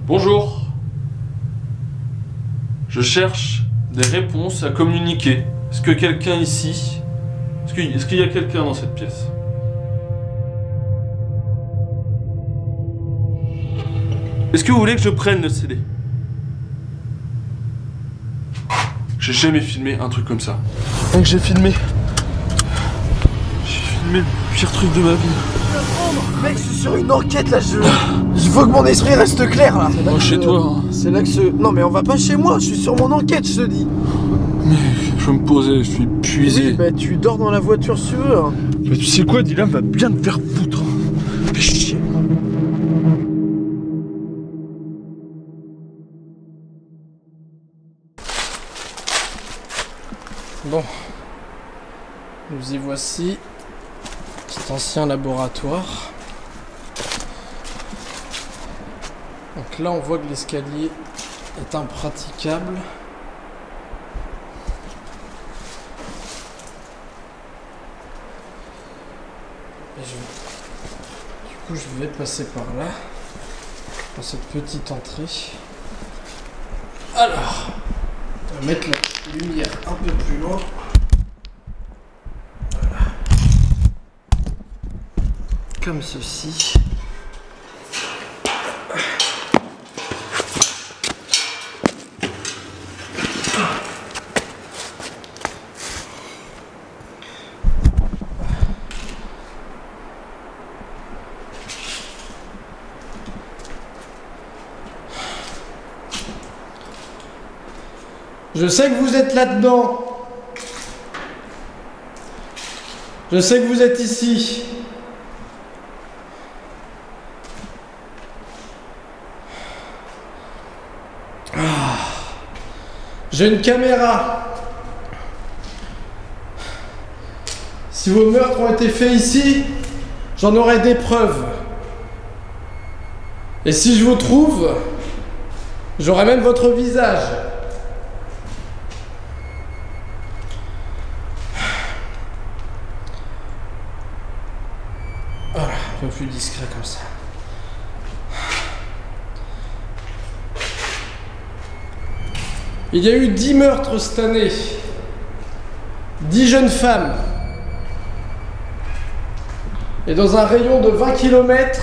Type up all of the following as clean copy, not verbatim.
Bonjour. Je cherche des réponses à communiquer. Est-ce que quelqu'un ici... Est-ce qu'il y a quelqu'un dans cette pièce? Est-ce que vous voulez que je prenne le CD? J'ai jamais filmé un truc comme ça. Mec, j'ai filmé le pire truc de ma vie. Mec, je suis sur une enquête là, il faut que mon esprit reste clair là. Moi, chez toi. Hein. C'est là que ce... Non mais on va pas chez moi, je suis sur mon enquête, je te dis. Mais je veux me poser, je suis épuisé. Oui, bah tu dors dans la voiture si tu veux. Hein. Mais tu sais quoi, Dylan va bien te faire foutre. Fais chier. Bon, nous y voici, cet ancien laboratoire. Donc là on voit que l'escalier est impraticable. Et du coup je vais passer par là, dans cette petite entrée. Alors, on va mettre la lumière un peu plus loin. Voilà. Comme ceci. Je sais que vous êtes là-dedans. Je sais que vous êtes ici. J'ai une caméra. Si vos meurtres ont été faits ici, j'en aurai des preuves. Et si je vous trouve, j'aurai même votre visage. Voilà, un peu plus discret comme ça. Il y a eu 10 meurtres cette année. 10 jeunes femmes. Et dans un rayon de 20 km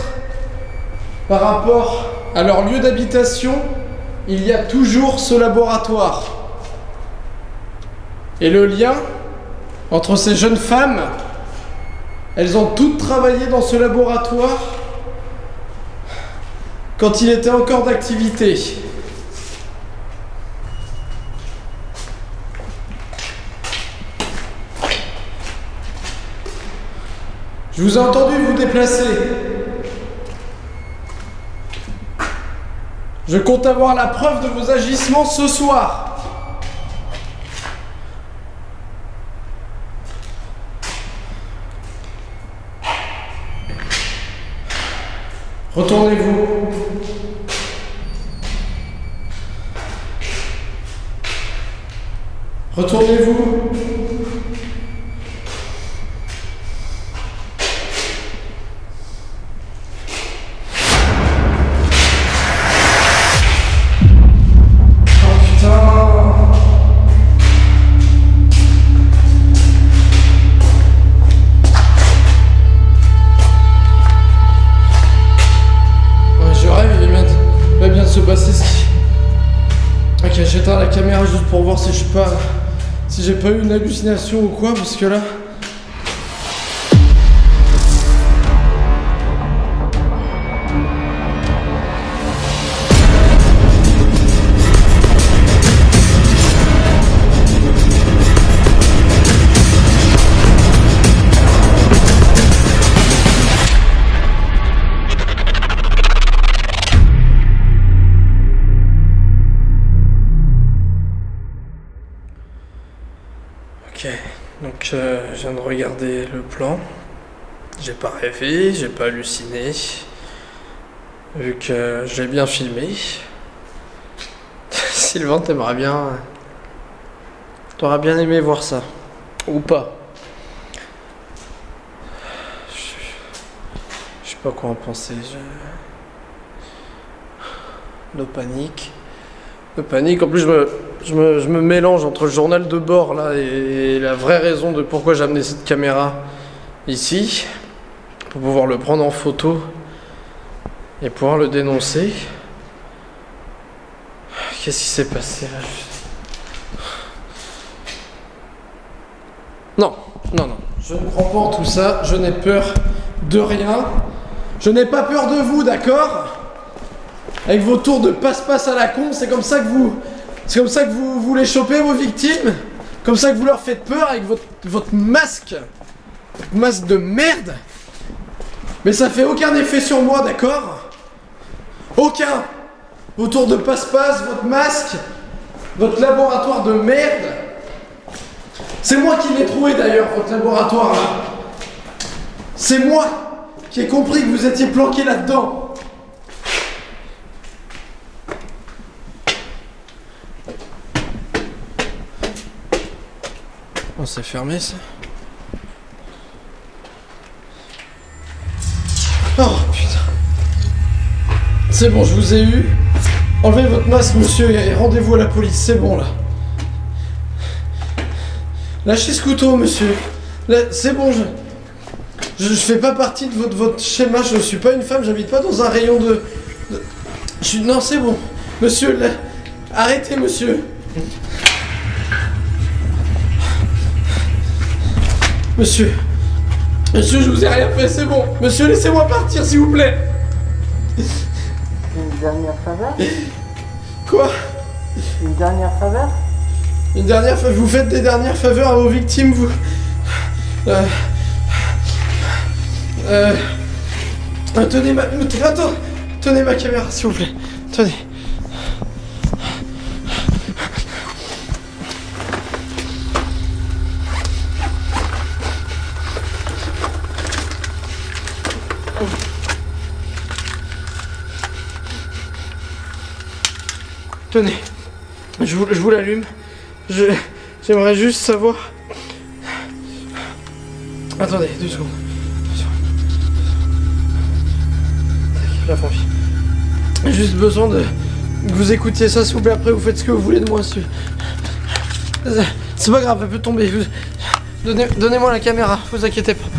par rapport à leur lieu d'habitation, il y a toujours ce laboratoire. Et le lien entre ces jeunes femmes, elles ont toutes travaillé dans ce laboratoire quand il était encore d'activité. Je vous ai entendu vous déplacer. Je compte avoir la preuve de vos agissements ce soir. Retournez-vous. Retournez-vous. Ok, j'éteins la caméra juste pour voir si j'ai pas eu une hallucination ou quoi, parce que là... Ok, donc je viens de regarder le plan. J'ai pas rêvé, j'ai pas halluciné. Vu que j'ai bien filmé. Sylvain, t'aimerais bien... T'auras bien aimé voir ça. Ou pas. Je sais pas quoi en penser. de panique. De panique. En plus, je me mélange entre le journal de bord là et la vraie raison de pourquoi j'ai amené cette caméra ici. Pour pouvoir le prendre en photo et pouvoir le dénoncer. Qu'est-ce qui s'est passé là? Non, non, non. Je ne crois pas en tout ça. Je n'ai peur de rien. Je n'ai pas peur de vous, d'accord? Avec vos tours de passe-passe à la con, c'est comme ça que vous voulez choper vos victimes? Comme ça que vous leur faites peur avec votre masque? Votre masque de merde? Mais ça fait aucun effet sur moi, d'accord? Aucun! Vos tours de passe-passe, votre masque, votre laboratoire de merde. C'est moi qui l'ai trouvé d'ailleurs, votre laboratoire là. C'est moi qui ai compris que vous étiez planqué là-dedans. Oh, c'est fermé ça. Oh putain. C'est bon, je vous ai eu. Enlevez votre masque, monsieur, et rendez-vous à la police, c'est bon là. Lâchez ce couteau, monsieur. C'est bon, je fais pas partie de votre schéma, je suis pas une femme, j'habite pas dans un rayon de... Non, c'est bon. Monsieur, arrêtez, monsieur. Monsieur, je vous ai rien fait, c'est bon. Monsieur, laissez-moi partir, s'il vous plaît. Une dernière faveur? Quoi? Une dernière faveur? Une dernière faveur? Vous faites des dernières faveurs à vos victimes, vous? Tenez ma... Attends, tenez ma caméra, s'il vous plaît. Tenez. Tenez, je vous l'allume. J'aimerais juste savoir... Attendez, 2 secondes. La franchise. J'ai juste besoin de... que vous écoutiez ça, s'il vous plaît. Après, vous faites ce que vous voulez de moi. C'est pas grave, elle peut tomber. Donnez-moi la caméra, vous inquiétez pas.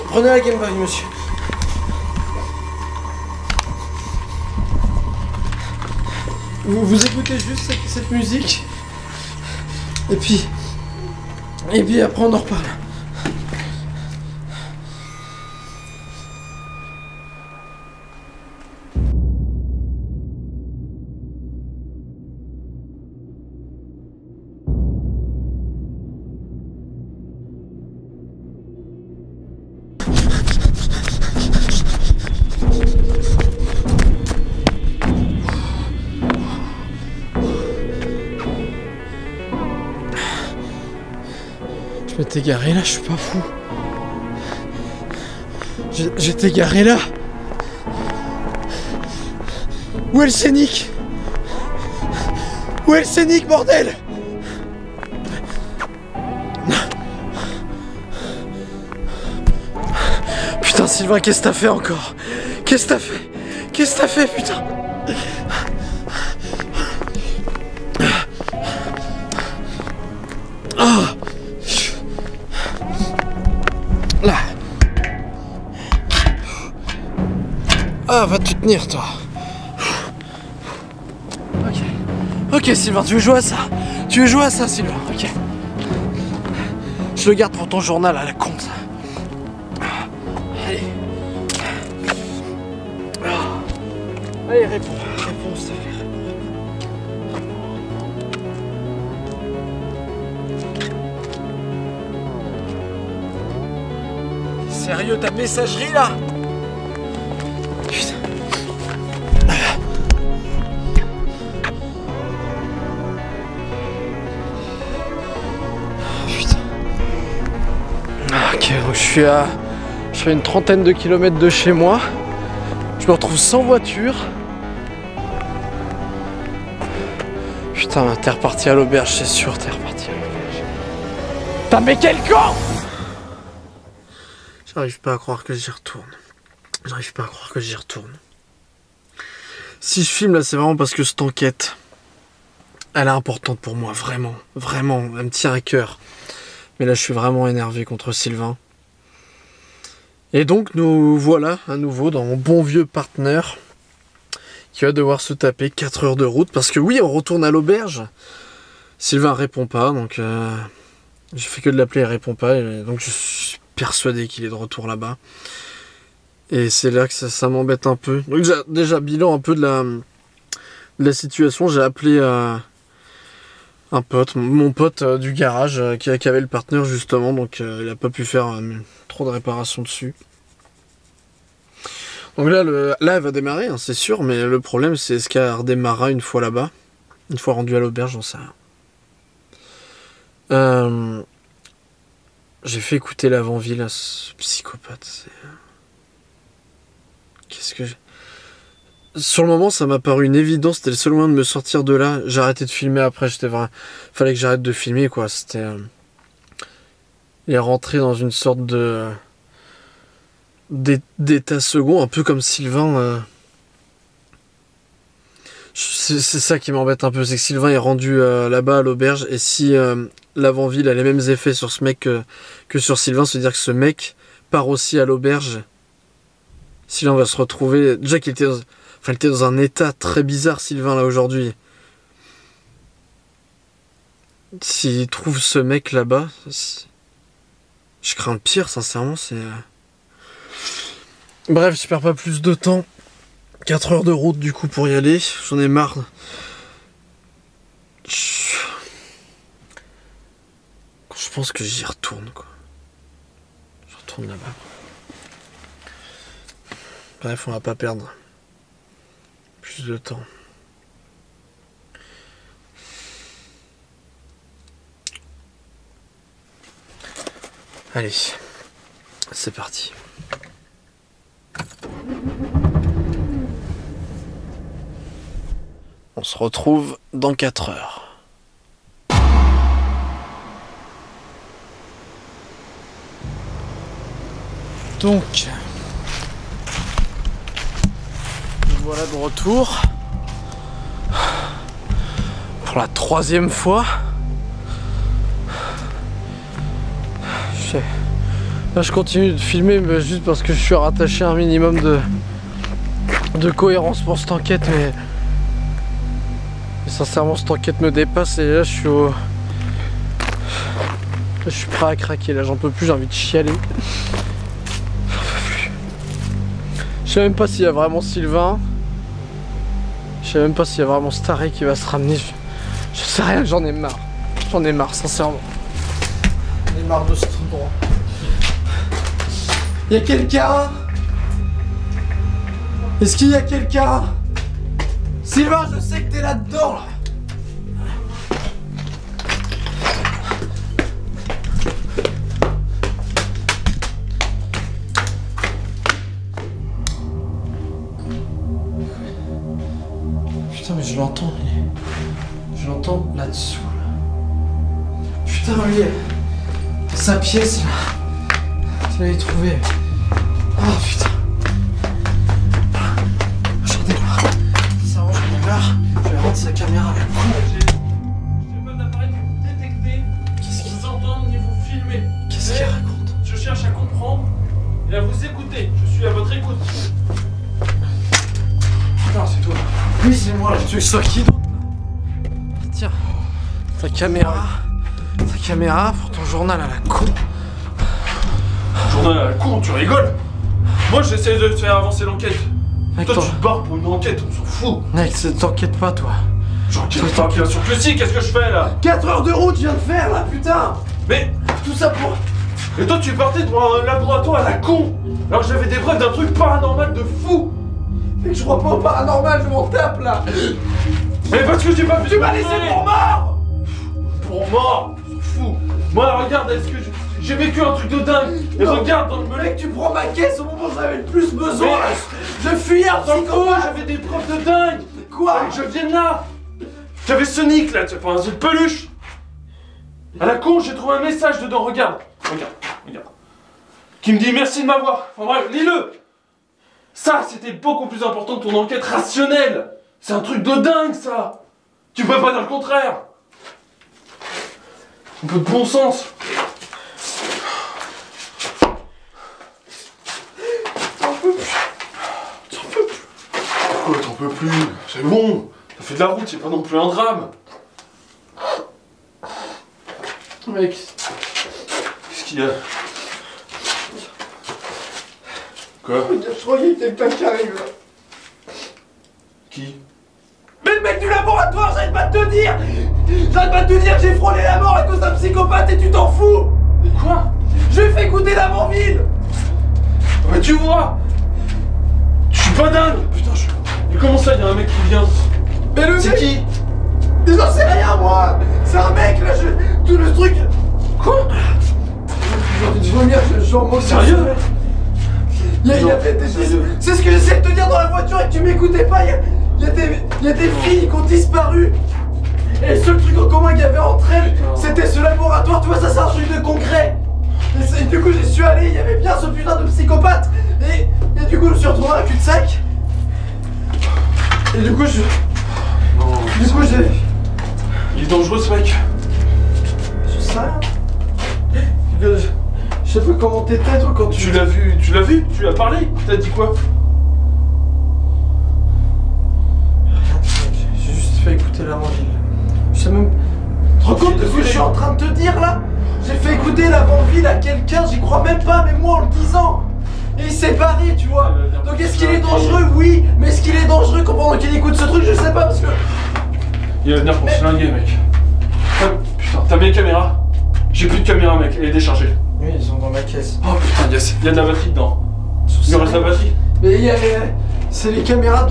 Prenez la Game Boy, monsieur. Vous écoutez juste cette musique. Et puis après on en reparle. Je m'étais garé là, je suis pas fou. J'étais garé là. Où est le scénic? Où est le scénic, bordel? Putain, Sylvain, qu'est-ce que t'as fait encore? Qu'est-ce que t'as fait? Qu'est-ce que t'as fait, putain? Ah! Là. Ah, va te tenir, toi. Ok. Ok, Sylvain, tu veux jouer à ça? Tu veux jouer à ça, Sylvain? Ok. Je le garde pour ton journal à la con, ça. Allez. Allez, réponds. Réponds, s'il te plaît. Sérieux, ta messagerie là? Putain. Putain. Ok, donc je suis à une trentaine de kilomètres de chez moi. Je me retrouve sans voiture. Putain, t'es reparti à l'auberge, c'est sûr, t'es reparti à l'auberge. Putain, mais quel con! J'arrive pas à croire que j'y retourne. J'arrive pas à croire que j'y retourne. Si je filme là, c'est vraiment parce que cette enquête, elle est importante pour moi, vraiment, vraiment, elle me tient à cœur. Mais là, je suis vraiment énervé contre Sylvain. Et donc, nous voilà à nouveau dans mon bon vieux partenaire qui va devoir se taper 4 heures de route. Parce que oui, on retourne à l'auberge. Sylvain répond pas, donc j'ai fait que de l'appeler, il répond pas. Et donc, je suis persuadé qu'il est de retour là-bas. Et c'est là que ça m'embête un peu. Donc déjà, bilan un peu de la situation, j'ai appelé un pote, mon pote du garage qui avait le partenaire justement, donc il n'a pas pu faire trop de réparations dessus. Donc là, elle va démarrer, hein, c'est sûr, mais le problème c'est est-ce qu'elle redémarrera une fois là-bas, une fois rendue à l'auberge, j'en sais rien. J'ai fait écouter l'avant-ville à ce psychopathe. Qu'est-ce que j'ai... Sur le moment, ça m'a paru une évidence, c'était le seul moyen de me sortir de là. J'ai arrêté de filmer après, fallait que j'arrête de filmer, quoi. C'était... Il est rentré dans une sorte d'état second, un peu comme Sylvain. C'est ça qui m'embête un peu, c'est que Sylvain est rendu là-bas à l'auberge, et si l'avant-ville a les mêmes effets sur ce mec que sur Sylvain, c'est-à-dire que ce mec part aussi à l'auberge. Sylvain va se retrouver... Déjà qu'il était dans un état très bizarre, Sylvain, là, aujourd'hui. S'il trouve ce mec là-bas... Je crains le pire, sincèrement, c'est... Bref, je perds pas plus de temps. 4 heures de route, du coup, pour y aller. J'en ai marre. Je pense que j'y retourne, quoi. Je retourne là-bas. Bref, on va pas perdre plus de temps. Allez, c'est parti. On se retrouve dans 4 heures. Donc... Voilà de retour pour la 3e fois. Là je continue de filmer mais juste parce que je suis rattaché à un minimum de cohérence pour cette enquête, mais sincèrement cette enquête me dépasse et là je suis prêt à craquer, là j'en peux plus, j'ai envie de chialer. Je sais même pas s'il y a vraiment Sylvain. Je sais même pas s'il y a vraiment Starry qui va se ramener. Je sais rien, j'en ai marre. J'en ai marre, sincèrement. J'en ai marre de cet endroit. Y'a quelqu'un? Est-ce qu'il y a quelqu'un? Sylvain, je sais que t'es là-dedans, là. Putain, mais je l'entends, je l'entends là-dessous. Là. Putain, lui, sa pièce, là. Tu l'avais trouvé. Oh putain. J'en ai marre. Ça va, j'en ai marre. Je vais rendre sa caméra à la con. J'ai pas d'appareil pour détecter. Qu'est-ce qu'ils entendent ni vous filmer. Qu'est-ce qu'il raconte? Je cherche à comprendre et à vous écouter. Je suis à votre écoute. Putain, c'est toi. Oui, c'est moi là. Tu veux que ce soit qui d'autre? Tiens, ta caméra. Ta caméra pour ton journal à la con. Journal à la con, tu rigoles? Moi j'essaie de faire avancer l'enquête. Mec, toi tu te barres pour une enquête, on s'en fout. Mec, t'enquêtes pas toi. J'enquête pas, bien sûr que si, qu'est-ce que je fais là? 4 heures de route, je viens de faire là, putain. Mais tout ça pour... Et toi tu partais devant un laboratoire à la con, alors que j'avais des preuves d'un truc paranormal de fou. Mec, je crois pas au paranormal, je m'en tape là. Mais parce que j'ai pas pu... Tu m'as laissé pour mort. Pour mort, on s'en fout. Moi regarde, est-ce que j'ai vécu un truc de dingue. Et non. regarde dans le mec, tu prends ma caisse au moment où j'avais le plus besoin. Je fuis un dans le coup, j'avais des preuves de dingue. Quoi? Je viens de là. J'avais Sonic là, tu vois, c'est une peluche. À la con, j'ai trouvé un message dedans, regarde. Regarde. Qui me dit merci de m'avoir. Enfin bref, lis-le. Ça, c'était beaucoup plus important que ton enquête rationnelle. C'est un truc de dingue, ça. Tu peux pas dire le contraire. Un peu de bon sens. T'en peux plus. T'en peux plus. Pourquoi t'en peux plus? C'est bon. T'as fait de la route, c'est pas non plus un drame. Mec, Qu'est-ce qu'il y a? Quoi? je crois qu'il y a quelqu'un qui arrive là. Qui? Mais le mec du laboratoire, j'arrête pas de te dire! J'arrête pas de te dire que j'ai frôlé la mort à cause d'un psychopathe et tu t'en fous! Quoi? Je lui ai fait goûter l'avant-ville! Mais tu vois! Je suis pas dingue! Putain, Mais comment ça, il y a un mec qui vient? Mais le C'est mec... qui? Mais j'en sais rien moi! C'est un mec là, tout le truc... Quoi? J'ai envie de vomir, je suis en mode... Sérieux? Il y a fait des... C'est ce que j'essaie de te dire dans la voiture et que tu m'écoutais pas, il y a des filles qui ont disparu! Et le seul truc en commun qu'il y avait entre elles, c'était ce laboratoire, tu vois, ça c'est un truc de concret! Et du coup j'y suis allé, il y avait bien ce putain de psychopathe! Et du coup je me suis retrouvé à un cul-de-sac! Et du coup Non. Du coup j'ai... Il est dangereux ce mec. Je sais rien. Je sais pas comment t'étais toi quand Tu l'as vu? Tu lui as parlé? T'as dit quoi? J'ai juste fait écouter l'avant-ville. Je sais même... Tu te rends compte de ce que je suis en train de te dire là? J'ai fait écouter l'avant-ville à quelqu'un, j'y crois même pas, mais moi en le disant! Et il s'est barré, tu vois! Donc est-ce qu'il est dangereux? Oui! Mais est-ce qu'il est dangereux pendant qu'il écoute ce truc? Je sais pas parce que... Il va venir pour se flinguer, mec. Putain, t'as mis les caméras? J'ai plus de caméra, mec, elle est déchargée. Oui, ils sont dans ma caisse. Oh putain, yes, il y a de la batterie dedans. Il reste la batterie. Mais il y a les... C'est les caméras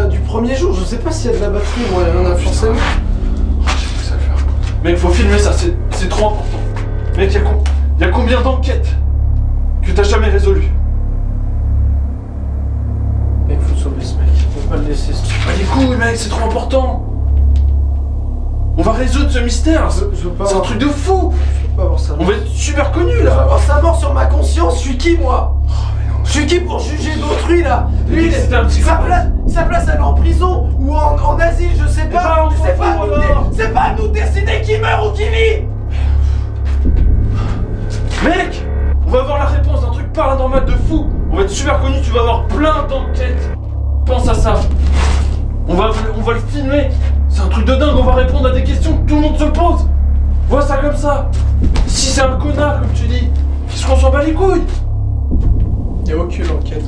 du premier jour, je sais pas s'il y a de la batterie, moi il y en a forcément. J'ai plus que ça à faire. Mec, faut filmer ça, c'est trop important. Mec, y a combien d'enquêtes que t'as jamais résolues? Mec, faut sauver ce mec, faut pas le laisser ce truc. Bah les couilles, mec, c'est trop important. On va résoudre ce mystère. Je veux pas C'est un voir- truc de fou. Je veux pas voir ça. On va être super connus Je veux là. avoir sa mort sur ma conscience, je suis qui moi? Je suis qui pour juger d'autrui là? Lui, C'était un petit sa copain. place elle est en prison ou en asile, je sais bah, pas. on s'en C'est pas, à fout, nous alors. c'est pas à nous de décider qui meurt ou qui vit. Mec, on va avoir la réponse d'un truc paranormal de fou. On va être super connus, tu vas avoir plein d'enquêtes. Pense à ça. On va le filmer. C'est un truc de dingue, on va répondre à des questions que tout le monde se pose. Vois ça comme ça. Si c'est un connard, comme tu dis, qu'est-ce qu'on s'en bat les couilles? Y'a aucune enquête.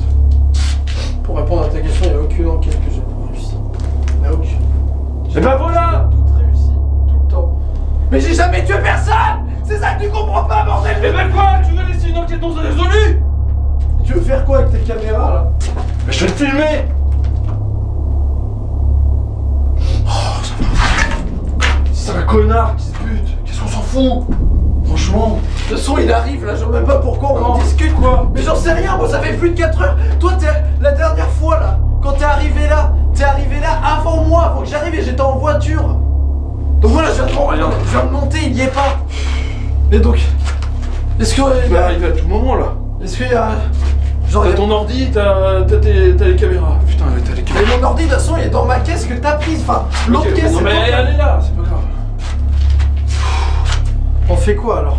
Pour répondre à ta question, y'a aucune enquête que j'ai pas réussi. Y'a aucune. Et bah voilà. Tout réussi, tout le temps. Mais j'ai jamais tué personne! C'est ça que tu comprends pas, bordel! Mais bah quoi? Tu veux laisser une enquête non résolue? Tu veux faire quoi avec tes caméras là? Mais je vais te filmer. Oh, ça va. C'est un connard qui se bute. Qu'est-ce qu'on s'en fout? Franchement. De toute façon, il arrive là, je sais même pas pourquoi on en Non. discute quoi. Mais j'en sais rien, moi ça fait plus de 4 heures. Toi, la dernière fois là, quand t'es arrivé là avant moi, avant que j'arrive et j'étais en voiture. Donc voilà, je viens de monter, il y est pas. Et donc, est-ce que. Il va arriver à tout moment là. Est-ce qu'il y a. Genre, T'as ton ordi, t'as les caméras. Putain, t'as les mais caméras. mon ordi de toute façon il est dans ma caisse que t'as prise. Enfin, l'autre Ok, caisse. non c'est mais toi. elle est là, c'est pas grave. On fait quoi alors?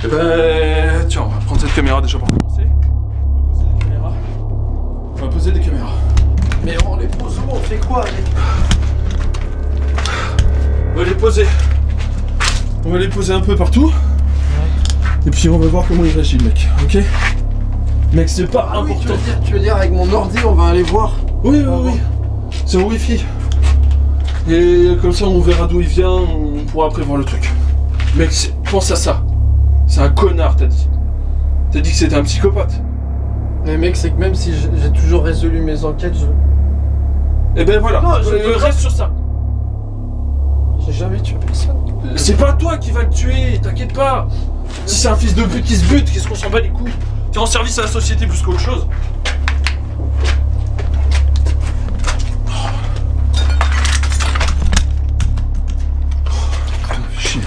Eh ben, tiens, on va prendre cette caméra déjà pour commencer. On va poser des caméras. Mais on les pose où? On fait quoi avec? On va les poser. On va les poser un peu partout. Et puis on va voir comment il réagit le mec, ok? Mec, c'est pas Ah oui, important. tu veux dire avec mon ordi on va aller voir? Oui, oui, oui. C'est un wifi. Et comme ça on verra d'où il vient, on pourra prévoir le truc. Mec, pense à ça. C'est un connard, t'as dit. T'as dit que c'était un psychopathe. Mais mec, c'est que même si j'ai toujours résolu mes enquêtes, Et ben voilà, Non, je- reste sur ça. j'ai jamais tué personne. C'est pas toi qui va le tuer, t'inquiète pas. Si c'est un fils de pute qui se bute, qu'est-ce qu'on s'en bat les couilles? T'es en service à la société plus qu'autre chose. Putain, fais chier.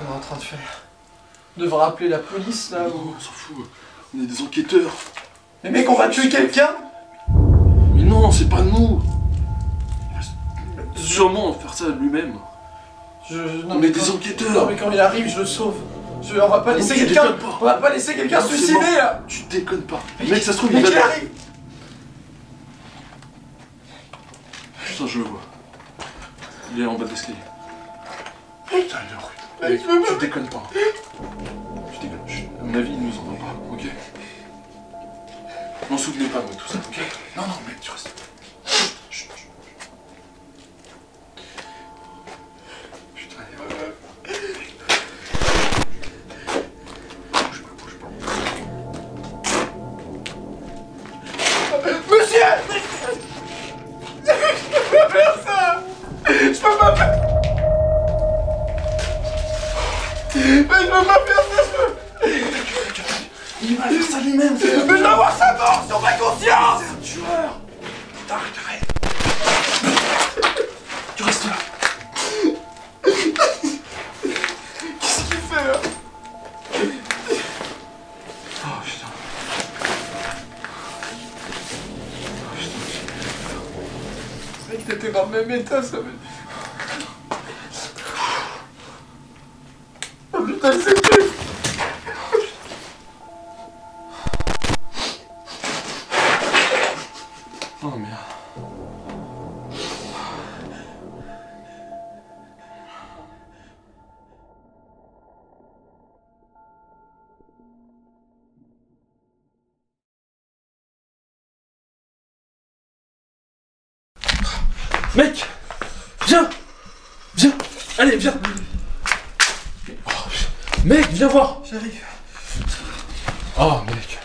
qu'on est en train de faire? On devrait appeler la police là ou... On s'en fout, on est des enquêteurs. Mais mec, on va tuer quelqu'un? Mais non, c'est pas nous. Il va sûrement faire ça lui-même. Non, On mais est des quand- enquêteurs. Non mais quand il arrive, je le sauve. On va pas Non, laisser tu quelqu'un... déconnes pas. On va pas laisser quelqu'un Non, se c'est suicider bon. là. Tu déconnes pas. Mec, ça se trouve, Mec, il il va... arrive. Putain, je le vois. Il est en bas de l'escalier. Putain, il est en rue. Mec, je veux Tu pas- déconnes pas. Tu déconnes. Chut. À mon avis, il nous entend pas, ok? M'en souvenez pas, moi, tout ça, ok? Non, non, mec, tu restes. Chut, chut. Putain, il va... Bouge pas. Monsieur! Je peux pas faire ça! Je peux pas faire... Mais je peux pas faire ça! Il va faire ça lui-même, Mais je veux voir sa mort sur ma conscience! C'est un tueur! Arrête! Tu restes là! Qu'est-ce qu'il fait là? Oh putain! Mec, t'étais dans le même état, ça me... Oh putain, c'est plus... Oh merde! Mec! Viens! Viens! Allez, viens! Oh, mec, viens voir! J'arrive. Oh, mec!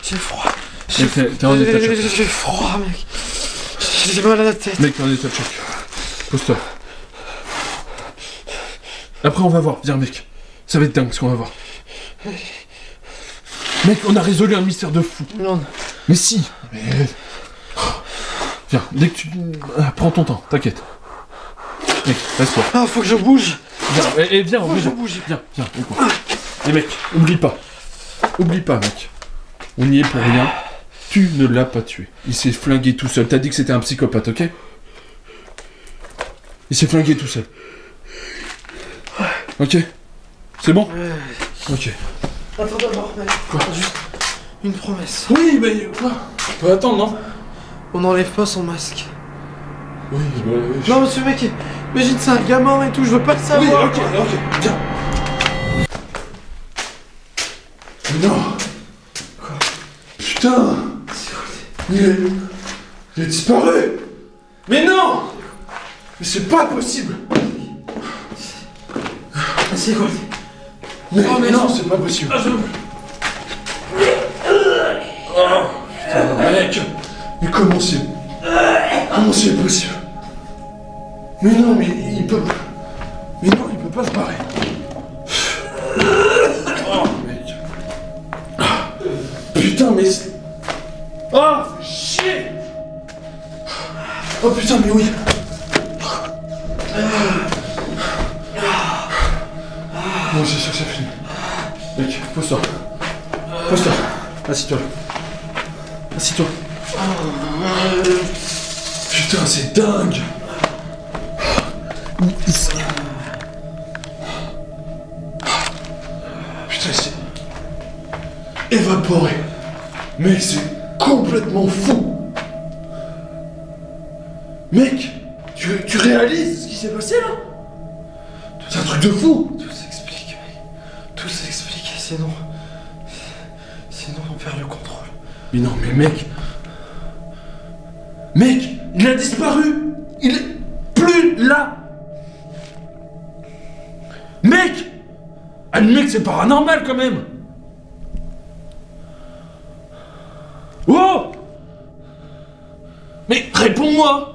J'ai froid. Mec, t'es en état de choc. J'ai froid, mec. J'ai mal à la tête. Mec, t'es en état de choc. Pose-toi. Après, on va voir. Viens, mec. Ça va être dingue ce qu'on va voir. Mec, on a résolu un mystère de fou. Non. Mais si! Mais... Viens, dès que tu... Ah, prends ton temps, t'inquiète. Mec, reste-toi. Ah, faut que je bouge. Viens, et viens, Faut que je viens. bouge. Viens, on court. Et mec, oublie pas. Oublie pas, mec. On y est pour rien. Tu ne l'as pas tué. Il s'est flingué tout seul. T'as dit que c'était un psychopathe, ok? Il s'est flingué tout seul. Ok? C'est bon? Ok. Attends d'abord, mec. Quoi? Juste une promesse. Oui, mais quoi? Faut attendre, non? On n'enlève pas son masque. Oui, Non, monsieur, mec, imagine c'est un gamin et tout, je veux pas le oui, savoir. ok, viens. Non. Quoi? Putain. C'est quoi? Il a disparu. Mais non. Mais c'est pas possible. C'est quoi? Mais, Oh, mais non, non. c'est pas possible. Oh, putain, mec. Mais comment c'est... Comment c'est possible? Mais non, mais il peut... Mais non, il peut pas se barrer. Oh, mec. Putain, mais c'est... Oh, fais chier. Oh, putain, mais oui. Bon, c'est sûr que ça finit. Mec, pose-toi. Pose-toi. Assis-toi. Assis-toi. Putain, c'est dingue. Putain, c'est évaporé. Mec, c'est complètement fou. Mec, tu réalises ce qui s'est passé là? C'est un truc de fou. Tout s'explique, mec. Tout s'explique, sinon... Sinon on perd le contrôle. Mais non, mais mec. Mec, il a disparu. Il est plus là. Mec. Admets que c'est paranormal quand même. Oh. Mais réponds-moi.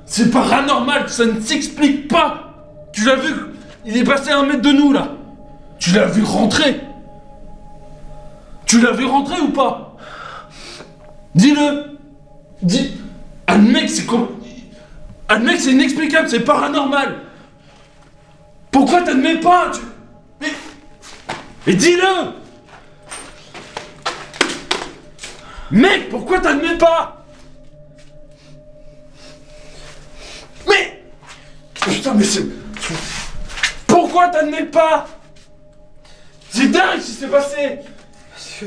C'est paranormal, ça ne s'explique pas. Tu l'as vu? Il est passé à 1 mètre de nous là. Tu l'as vu rentrer. Tu l'as vu rentrer ou pas? Dis-le. Dis. Admets que c'est comme... Admets que c'est inexplicable, c'est paranormal. Pourquoi t'admets pas? Et dis-le! Mec, pourquoi t'admets pas? Mais... Putain, mais c'est... Pourquoi t'admets pas? C'est dingue ce qui s'est passé! Parce que...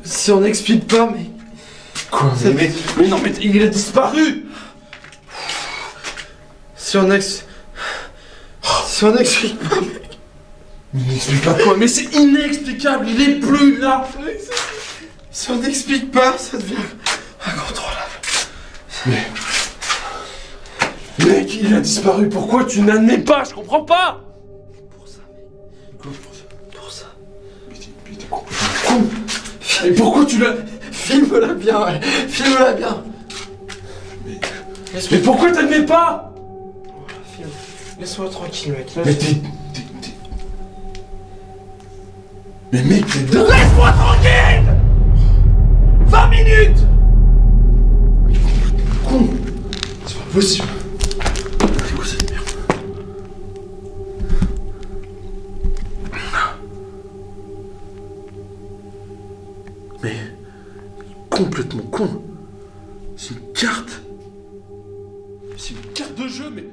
Si on n'explique pas, mais... Quoi? Mais non, mais il a disparu! Si on explique pas, mais... Il n'explique pas quoi? Mais c'est inexplicable, il est plus là! Si on n'explique pas, ça devient incontrôlable. Mais... Mec, il a disparu, pourquoi tu n'admets pas? Je comprends pas! Pour ça, mec. Pour ça. Mais t'es complètement con! Et pourquoi tu l'as... Filme-la bien, ouais. Filme-la bien. Mais pourquoi t'admets pas? Filme. Laisse-moi tranquille, mec. Mais t'es... Mais mec, t'es dingue! Laisse-moi tranquille! 20 minutes! Con! C'est pas possible! C'est quoi cette merde? Mais... Complètement con! C'est une carte! C'est une carte de jeu, mais...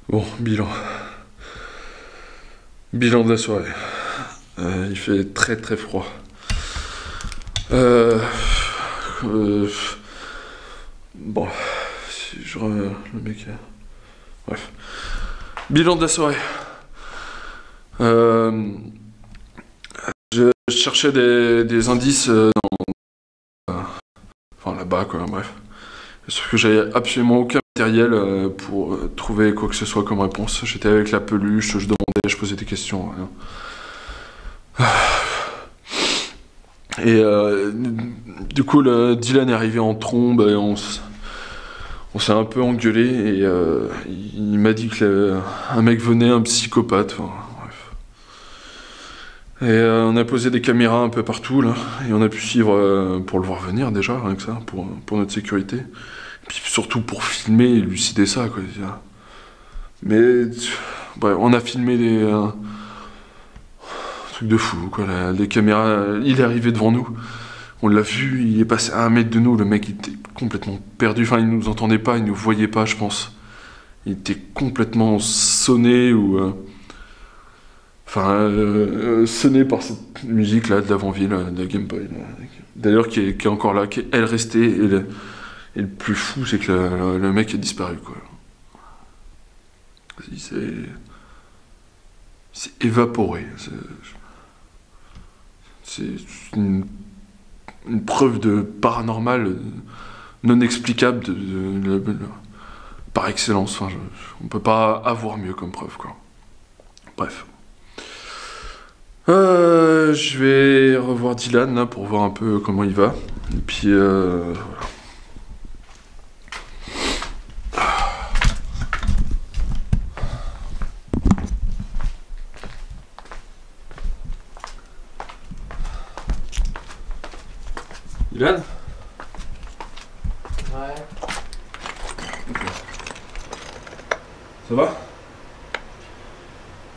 Bon, bilan. Bilan de la soirée. Il fait très très froid. Bon, si je le mec. Bref. Bilan de la soirée. Je cherchais des indices enfin là-bas quoi, bref. Sauf que j'avais absolument aucun matériel pour trouver quoi que ce soit comme réponse. J'étais avec la peluche, je demandais, je posais des questions. Rien. Et du coup, Dylan est arrivé en trombe et on s'est un peu engueulé et il m'a dit que un mec venait, un psychopathe. Enfin, bref. Et on a posé des caméras un peu partout là et on a pu suivre pour le voir venir déjà, rien que ça, pour notre sécurité. Et puis surtout pour filmer et élucider ça quoi. Mais bref, on a filmé des trucs de fou quoi. Les caméras, il est arrivé devant nous. On l'a vu, il est passé à 1 mètre de nous, le mec il était complètement perdu, enfin il nous entendait pas, il nous voyait pas je pense. Il était complètement sonné ou... sonné par cette musique là de l'avant-ville, de la Game Boy. D'ailleurs qui est encore là, qui est elle restée, et le plus fou c'est que le mec a disparu quoi. Il s'est évaporé. C'est une preuve de paranormal non explicable par excellence. Enfin, on peut pas avoir mieux comme preuve quoi. Bref. Je vais revoir Dylan là pour voir un peu comment il va. Et puis voilà. Dylan ? Ouais. Ça va ?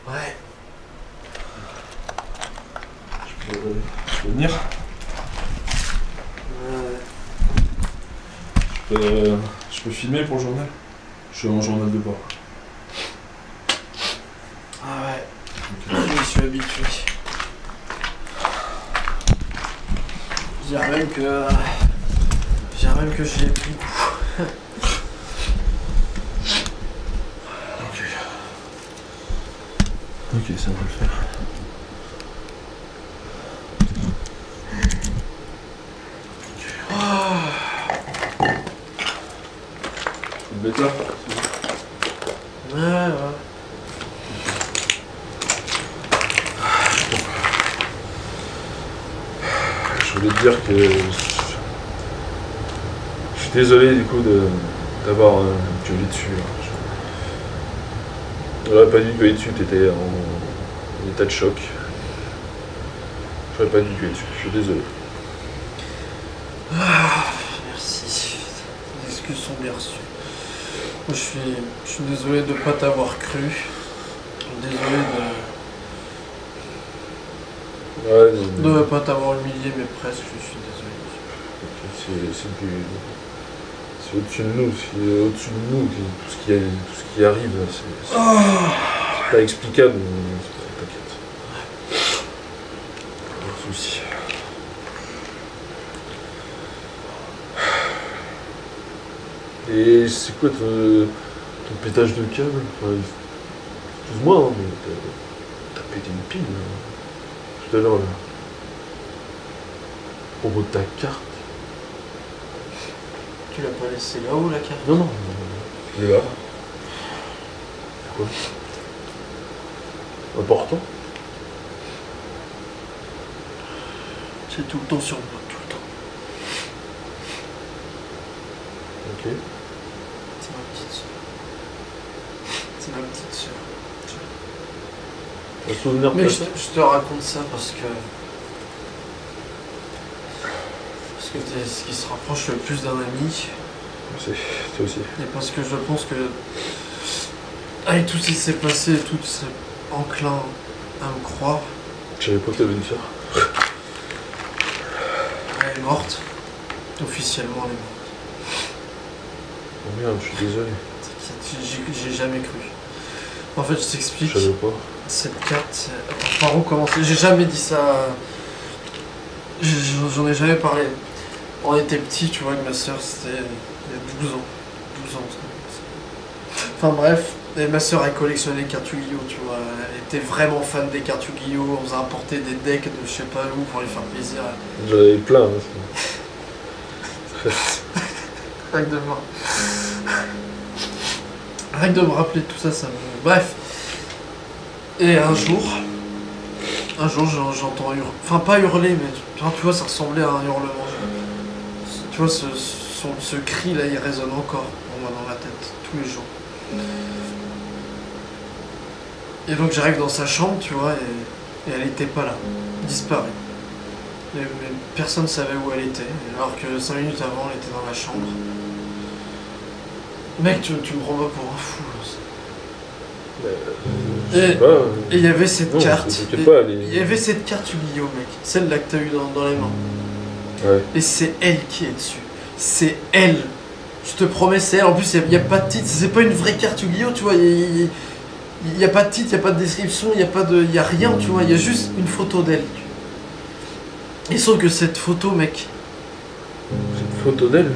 Ouais. Je peux venir ? Je peux filmer pour le journal ? Je suis en journal de bord. Ah ouais. Okay. Je suis habitué. Je dirais même que j'ai pris coup. Ok, ça va le faire. Tu me mets là ? Ouais. Je voulais te dire que je suis désolé du coup d'avoir gueulé dessus. J'aurais pas dû gueuler dessus, t'étais en état de choc. J'aurais pas dû gueuler dessus, je suis désolé. Merci. Les excuses sont bien reçues. Moi, je suis désolé de ne pas t'avoir cru. Désolé de ne pas t'avoir humilié, mais presque, je suis désolé. C'est au-dessus de nous, tout ce qui arrive, c'est pas explicable, mais t'inquiète. Pas de soucis. Et c'est quoi ton pétage de câble? Enfin, excuse-moi, hein, mais t'as pété une pile là, tout à l'heure là. Au propos de ta carte. Tu l'as pas laissé là-haut la carte? Non, elle est là. Quoi? Important? C'est tout le temps sur moi, tout le temps. Ok. C'est ma petite soeur. C'est ma petite soeur. Un souvenir Mais peut-être? je te raconte ça parce que t'es ce qui se rapproche le plus d'un ami. C'est toi aussi. Et parce que je pense que avec tout ce qui s'est passé, tout c'est enclin à me croire. Je savais pas que t'avais une sœur. Elle est morte. Officiellement elle est morte. Oh merde, je suis désolé. J'ai jamais cru. En fait, je t'explique. Je savais pas. Cette carte, par où commencer? J'ai jamais dit ça. J'en ai jamais parlé. On était petits, tu vois, avec ma soeur, c'était il y a 12 ans. 12 ans. Enfin bref, et ma soeur elle collectionnait les cartes Yu-Gi-Oh, tu vois. Elle était vraiment fan des cartes Yu-Gi-Oh. On faisait importer des decks de je sais pas où pour lui faire plaisir. J'en avais plein. Rien que de Rien que de me rappeler de tout ça, ça me... Bref. Et un jour j'entends hurler. Enfin pas hurler, mais tu vois, ça ressemblait à un hurlement. Tu vois, ce cri là, il résonne encore pour moi dans la tête, tous les jours. Et donc j'arrive dans sa chambre, tu vois, et elle était pas là, disparue. Mais personne ne savait où elle était, alors que 5 minutes avant, elle était dans la chambre. Mec, tu me prends pas pour un fou. Et il y avait cette carte. Il y avait cette carte Yu-Gi-Oh, mec. Celle-là que t'as eu dans les mains. Ouais. Et c'est elle qui est dessus. C'est elle. Je te promets, c'est elle. En plus, il n'y a pas de titre. C'est pas une vraie carte Yu-Gi-Oh, tu vois. Il n'y a pas de titre, il n'y a pas de description, il n'y a rien, tu vois. Il y a juste une photo d'elle. Et sauf que cette photo, mec. Cette photo d'elle?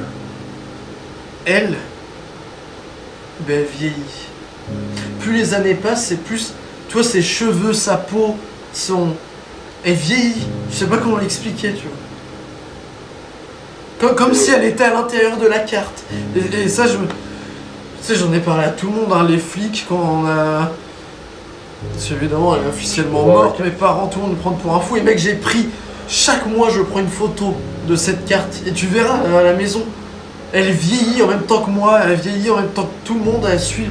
Elle, ben, elle vieillit. Plus les années passent, c'est plus... Tu vois, ses cheveux, sa peau, elle vieillit. Je sais pas comment l'expliquer, tu vois. Comme si elle était à l'intérieur de la carte. Et ça, tu sais, j'en ai parlé à tout le monde, hein, les flics, quand on a... Parce qu'évidemment, elle est officiellement morte, mes parents, tout le monde me prend pour un fou. Et mec, j'ai pris... Chaque mois, je prends une photo de cette carte. Et tu verras, à la maison, elle vieillit en même temps que moi, elle vieillit en même temps que tout le monde, elle suit...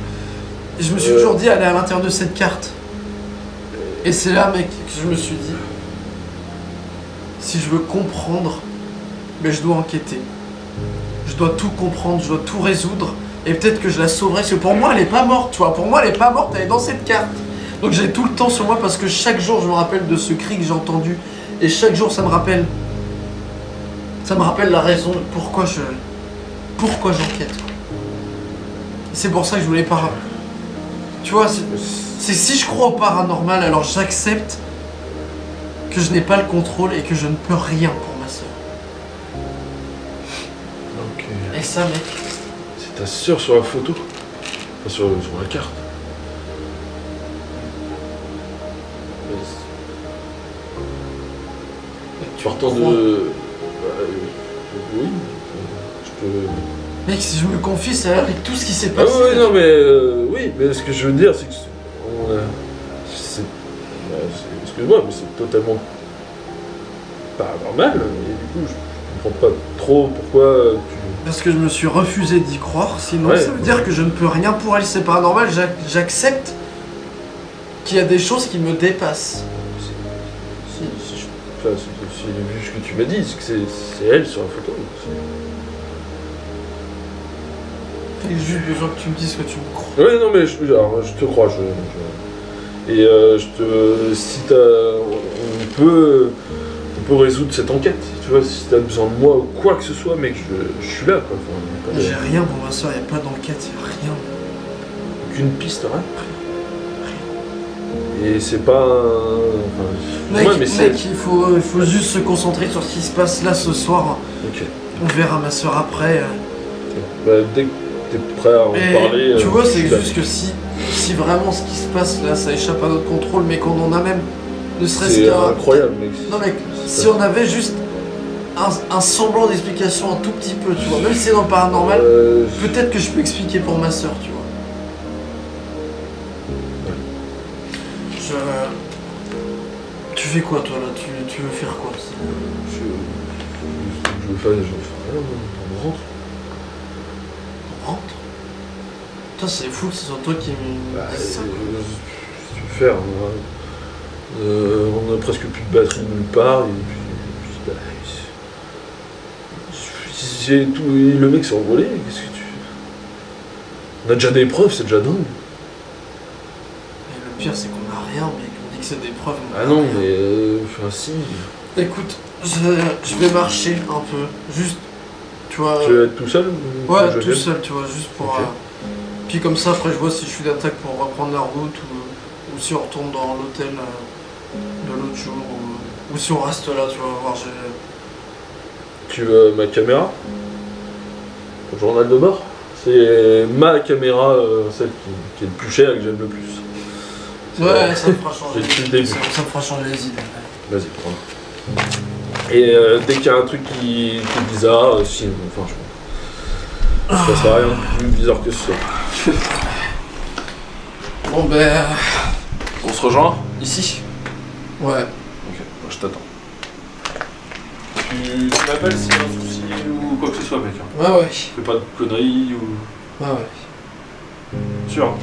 Et je me suis toujours dit, elle est à l'intérieur de cette carte. Et c'est là, mec, que je me suis dit, si je veux comprendre, mais je dois enquêter. Je dois tout comprendre, je dois tout résoudre. Et peut-être que je la sauverai, parce que pour moi, elle est pas morte, tu vois. Pour moi, elle est pas morte, elle est dans cette carte. Donc j'ai tout le temps sur moi, parce que chaque jour, je me rappelle de ce cri que j'ai entendu. Et chaque jour, ça me rappelle la raison de pourquoi j'enquête. C'est pour ça que je voulais pas... Tu vois, c'est si je crois au paranormal, alors j'accepte que je n'ai pas le contrôle et que je ne peux rien pour ma soeur. Ok. Et ça, mec. C'est ta soeur sur la photo? Enfin, sur la carte. Partant de... oui. Je peux... Mec, si je me confie, c'est avec tout ce qui s'est Ah passé. ouais, non mais... oui, mais ce que je veux dire, c'est que... excuse-moi, mais c'est totalement... pas normal. Et du coup, je comprends pas trop pourquoi tu... Parce que je me suis refusé d'y croire, sinon ouais, ça veut dire que je ne peux rien pour elle, c'est pas normal, j'accepte qu'il y a des choses qui me dépassent. Enfin, c'est vu ce que tu m'as dit, c'est que c'est elle sur la photo. J'ai juste besoin que tu me dises que tu me crois. Ouais, non, mais je te crois. Et si on peut résoudre cette enquête. Tu vois, si t'as besoin de moi ou quoi que ce soit, mec, je suis là, quoi. Enfin, J'ai rien pour ma soeur, y a pas d'enquête, y a rien. Aucune piste, rien. Et c'est pas Mec, ouais, mais il faut juste se concentrer sur ce qui se passe là ce soir. Ok. On verra ma soeur après. Bah, dès que t'es prêt à en parler. Tu vois, c'est je suis juste que si vraiment ce qui se passe là, ça échappe à notre contrôle, mais qu'on en a même, ne serait-ce C'est qu'un... incroyable, mec. Non mec, si on avait juste un semblant d'explication un tout petit peu, tu vois, même si c'est dans le paranormal, peut-être que je peux expliquer pour ma soeur, tu vois. Tu fais quoi toi là? Tu veux faire quoi? Je veux faire rien, on rentre. On rentre? Putain, c'est fou que ce soit toi qui me dise ça. Qu'est-ce que tu veux faire? On a presque plus de batterie nulle part, et puis j'ai tout. Le mec s'est envolé, qu'est-ce que tu. On a déjà des preuves, c'est déjà dingue. Et le pire, c'est qu'on a rien, mec. On dit que c'est des preuves. Ah non, mais. Enfin, si. Écoute, je vais marcher un peu. Juste, tu vois. Tu veux être tout seul? Ouais, tout seul, tu vois, juste pour. Ok. Puis comme ça, après, je vois si je suis d'attaque pour reprendre la route ou si on retourne dans l'hôtel de l'autre jour ou si on reste là, tu vas voir. Tu veux ma caméra? Ton journal de bord? C'est ma caméra, celle qui est le plus chère et que j'aime le plus. Ouais, ça me fera changer. Depuis le début. Ça me fera changer les idées. Vas-y, prends. Et dès qu'il y a un truc qui est bizarre, si, enfin, ça sert à rien de plus bizarre que ce soit. Bon ben... On se rejoint ici? Ouais. Ok, je t'attends. Tu m'appelles s'il y a un souci ou quoi que ce soit, mec. Ouais. Fais pas de conneries ou... Ouais. Sûr? Ouais.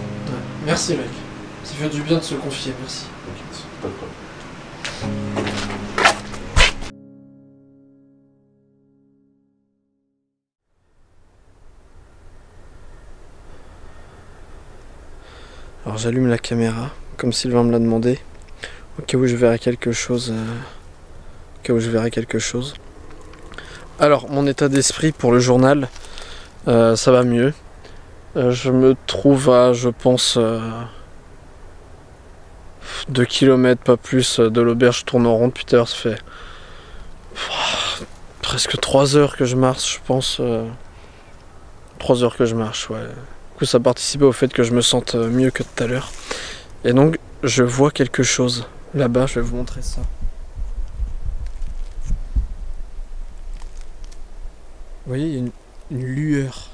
Merci mec. Ça fait du bien de se confier, merci. T'inquiète, pas de problème. Alors j'allume la caméra, comme Sylvain me l'a demandé, au cas où je verrai quelque chose. Alors, mon état d'esprit pour le journal, ça va mieux. Je me trouve à, je pense, 2 km, pas plus, de l'auberge. Je tourne en rond depuis tout à l'heure, ça fait presque 3 heures que je marche, je pense. 3 heures que je marche, ouais. Du coup, ça participait au fait que je me sente mieux que tout à l'heure. Et donc, je vois quelque chose. Là-bas, je vais vous montrer ça. Vous voyez, il y a une lueur.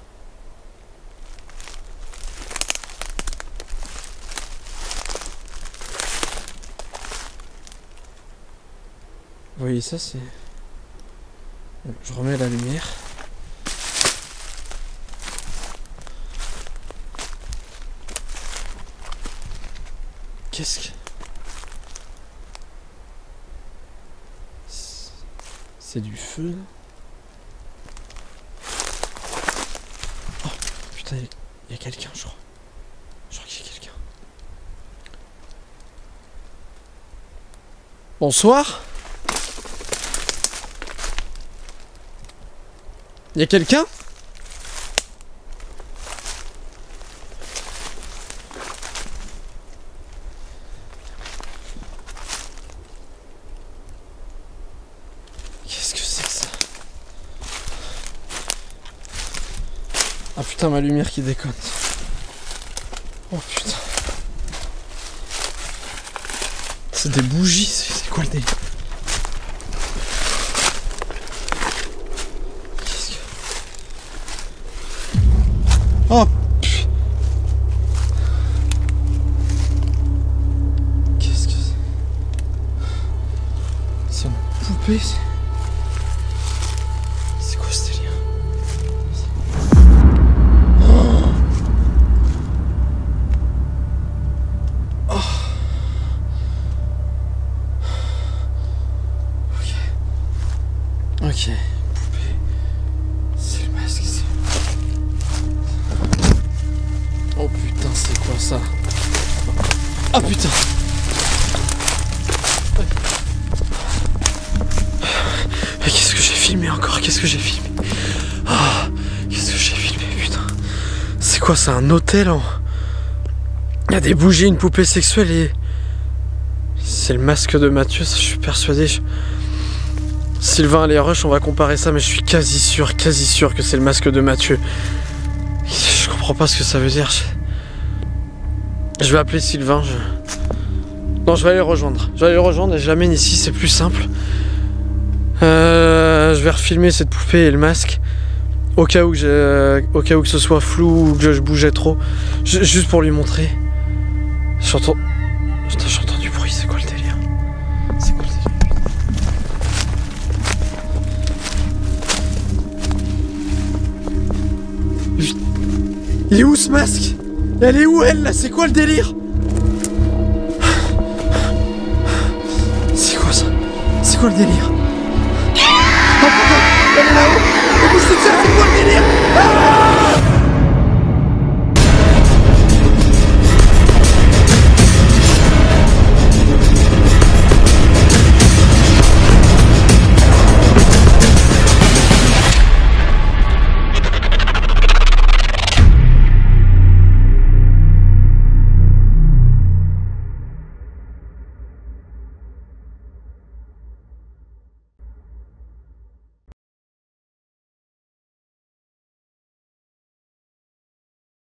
Vous voyez ça, c'est... Je remets la lumière. Qu'est-ce que... C'est du feu, là? Oh, putain, il y a quelqu'un, je crois. Je crois qu'il y a quelqu'un. Bonsoir. Il y a quelqu'un? Qu'est-ce que c'est que ça? Ah putain, ma lumière qui déconne. Oh putain. C'est des bougies, c'est quoi le délire? Oh putain. Qu'est-ce que c'est? C'est une poupée? C'est quoi ce délire? Oh. Ok. Poupée. C'est le masque. Oh putain, c'est quoi ça? Ah putain! Mais qu'est-ce que j'ai filmé encore? Qu'est-ce que j'ai filmé? Ah, qu'est-ce que j'ai filmé, putain? C'est quoi, c'est un hôtel en... Il y a des bougies, une poupée sexuelle et... C'est le masque de Mathieu, ça je suis persuadé. Sylvain, allez rush, on va comparer ça, mais je suis quasi sûr que c'est le masque de Mathieu. Je comprends pas ce que ça veut dire. Je vais appeler Sylvain. Non, je vais aller le rejoindre. Je vais aller le rejoindre et je l'amène ici, c'est plus simple. Je vais refilmer cette poupée et le masque. Au cas où que ce soit flou ou que je bougeais trop. Juste pour lui montrer. J'entends du bruit, c'est quoi le délire? C'est quoi le délire? Il est où ce masque? Elle est où elle là? C'est quoi le délire? C'est quoi ça? C'est quoi le délire? Oh putain! Elle est là-haut! Mais c'est quoi le délire? Ah!